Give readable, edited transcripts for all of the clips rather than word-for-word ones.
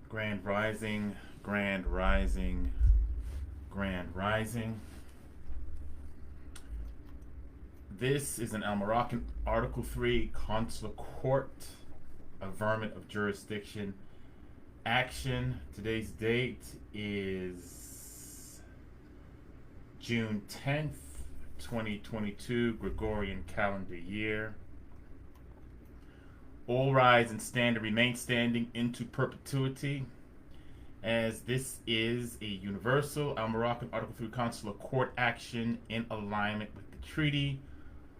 Grand Rising, Grand Rising, Grand Rising. This is an Al Moroccan Article 3 Consular Court, averment of jurisdiction action. Today's date is June 10th, 2022, Gregorian calendar year. All rise and stand and remain standing into perpetuity, as this is a universal Al Moroccan Article 3 Consular Court action in alignment with the Treaty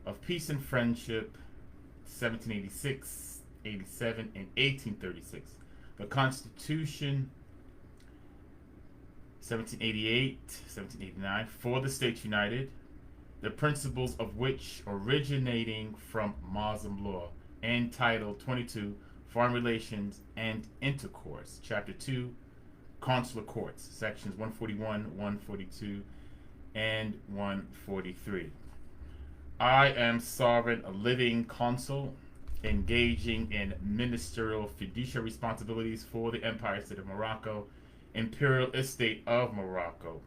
of Peace and Friendship 1786, 87, and 1836. The Constitution 1788, 1789 for the States United, the principles of which originating from Muslim law, and Title 22, Foreign Relations and Intercourse, Chapter 2, Consular Courts, Sections 141, 142, and 143. I am sovereign, a living consul, engaging in ministerial fiduciary responsibilities for the Empire State of Morocco, Imperial Estate of Morocco,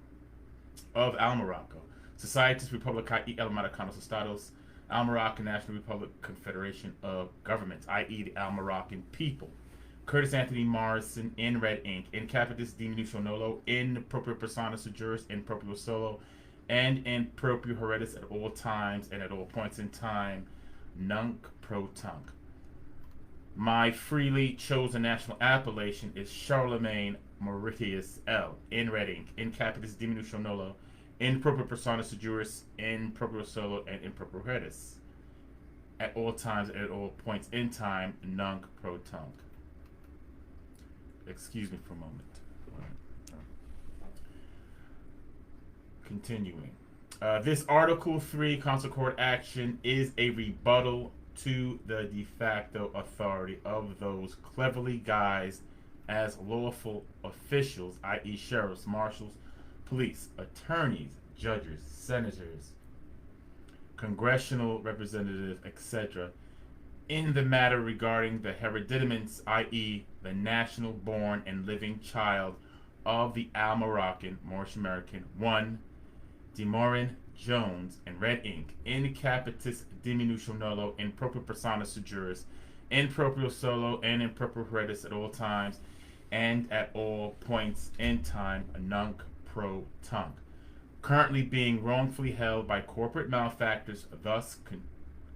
of Al Morocco, Societas Republicae y Americanos Estados, Al Moroccan National Republic Confederation of Governments, i.e. the Al Moroccan people. Curtis Anthony Morrison, in red ink, in capitis diminution nolo, in proprio persona juris, in proprio solo, and in proprio heredis at all times and at all points in time, nunc pro tunc. My freely chosen national appellation is Charlemagne Mauritius L, in red ink, in capitis diminution nolo, in proprio persona juris, in proprio solo, and in proprio heredis at all times and at all points in time, nunc pro tunc. Excuse me for a moment. Continuing. This Article 3 Consular Court action is a rebuttal to the de facto authority of those cleverly guised as lawful officials, i.e. sheriffs, marshals, police, attorneys, judges, senators, congressional representatives, etc., in the matter regarding the hereditaments, i.e. the national born and living child of the Al Moroccan, Moorish American, one, Demorin Jones, in red ink, in capitis diminution nolo, in proprio persona juris, in proprio solo, and in proprio heredis at all times and at all points in time, nunc pro tunc. Currently being wrongfully held by corporate malefactors, thus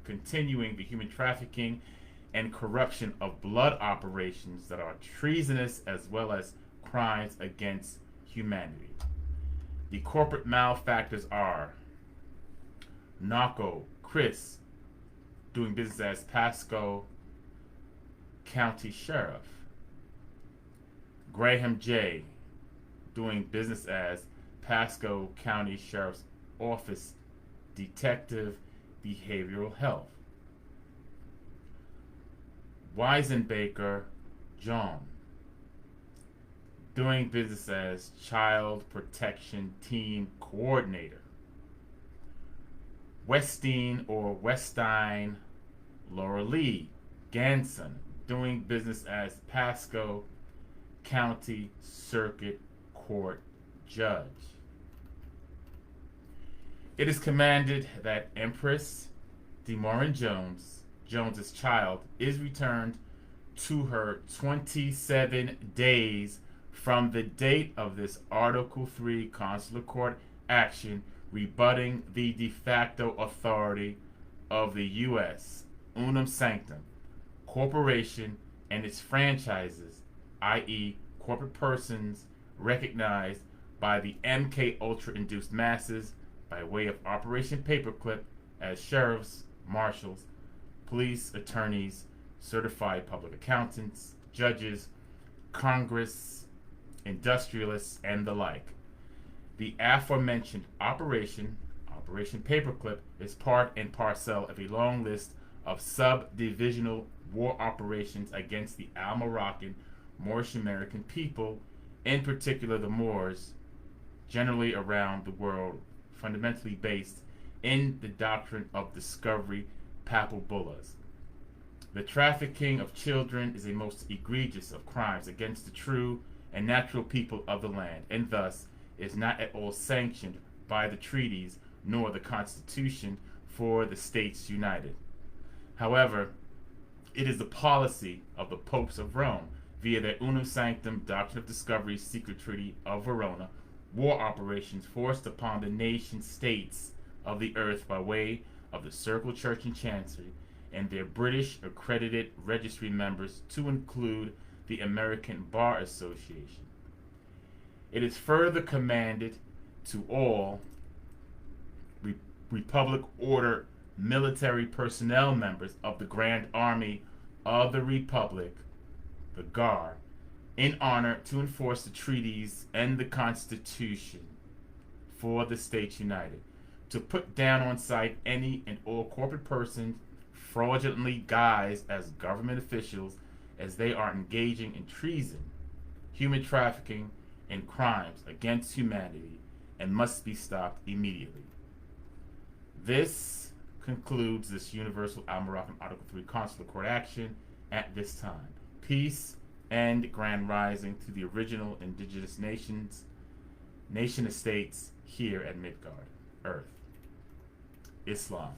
continuing the human trafficking and corruption of blood operations that are treasonous as well as crimes against humanity. The corporate malefactors are Naco Chris, doing business as Pasco County Sheriff, Graham J., doing business as Pasco County Sheriff's Office Detective Behavioral Health, Weisenbaker John, doing business as Child Protection Team Coordinator, Westine or Westine Laura Lee Ganson, doing business as Pasco County Circuit Court Judge. It is commanded that Empress Demorin Jones, Jones's child, is returned to her 27 days from the date of this Article 3 Consular Court action rebutting the de facto authority of the U.S. Unum Sanctum Corporation and its franchises, i.e. corporate persons recognized by the MK Ultra induced masses by way of Operation Paperclip as sheriffs, marshals, police, attorneys, certified public accountants, judges, Congress, industrialists, and the like. The aforementioned Operation Paperclip is part and parcel of a long list of sub-divisional war operations against the Al Moroccan, Moorish American people, in particular the Moors, generally around the world, fundamentally based in the doctrine of discovery, papal bullas. The trafficking of children is a most egregious of crimes against the true and natural people of the land, and thus is not at all sanctioned by the treaties nor the Constitution for the States United. However, it is the policy of the popes of Rome, via their Unum Sanctum Doctrine of Discovery Secret Treaty of Verona, war operations forced upon the nation states of the earth by way of the Circle Church and Chancery and their British accredited registry members, to include the American Bar Association. It is further commanded to all Republic Order military personnel members of the Grand Army of the Republic, the Guard, in honor to enforce the treaties and the Constitution for the States United, to put down on sight any and all corporate persons fraudulently guised as government officials, as they are engaging in treason, human trafficking, and crimes against humanity, and must be stopped immediately. This concludes this Universal Almoroccan Article 3 Consular Court action at this time. Peace and grand rising to the original indigenous nations, nation estates here at Midgard, Earth. Islam.